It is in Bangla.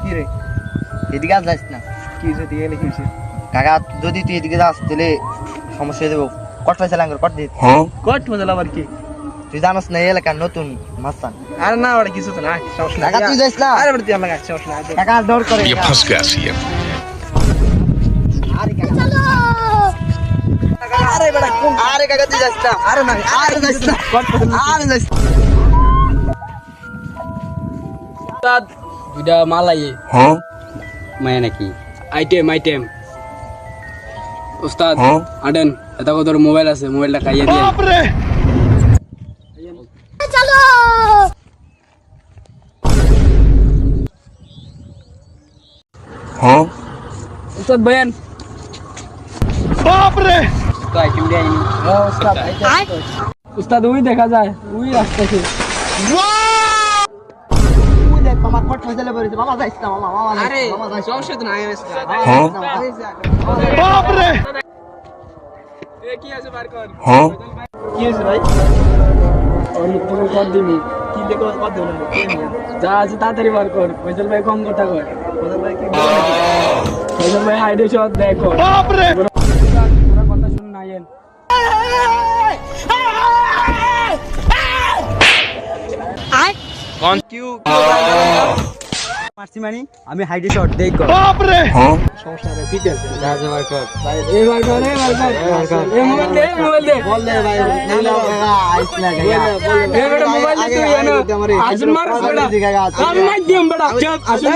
কি রে এদিকে আর যাস না। কি যদি গেলে কি হয়েছে? কাকা যদি তুই এদিকে যাস তাহলে সমস্যা হয়ে যাবো। কট পয়সা লাগবে কট দিস। কট মজা আবার কি? তুই জানোস না এই এলাকার নতুন মাস্তান। আরে না ওটা কিছু তো না, সমস্যা নাই। কাকা তুই যাস না। আরে তুই আমার কাছে সমস্যা নাই। কাকা ডর করে ये फंस गया सीएम। আরে বেটা কোন আরে কাকা তুই যাস না। আরে না আরে যাস না। আরে যাস না। উস্তাদ দুইটা মাল আইয়ে মায়া নাকি আইটেম উস্তাদ আডেন এটা কত মোবাইল আছে মোবাইলটা খাইয়ে দিয়ে উস্তাদ বয়ান তো আইটেম দিয়ে আইনি উস্তাদ ওই দেখা যায় ওই আসতেছে তুই দেখ মামা কট পয়সা লেবে রইছে। মামা যাস না মামা মামা আরে মামা যাস না। সমস্যা তো নাই এ কি আছে বার কর কি হয়েছে ভাই? ওর তোকে কর দিবি কি দেখো কত দেব না? যা আছে তাড়াতাড়ি বার কর ফয়সাল ভাই কম কথা কর কোথায় ভাই কি? ফয়সাল ভাই হাইডে শট দেখো বাপ রে কথা শুন না এন মারছি মানে আমি হাইডে শট দেই কর। সমস্যা নাই, ঠিক আছে। যা যা বার কর। এই বার কর এই মোবাইল দে বল দে ভাই না কাকা আইস না কাকা। এই বেটা মোবাইল দে তুই এনো আগে আসুন মার আগে বেটা কাকা আমি মার দিম বেটা চুপ আসুন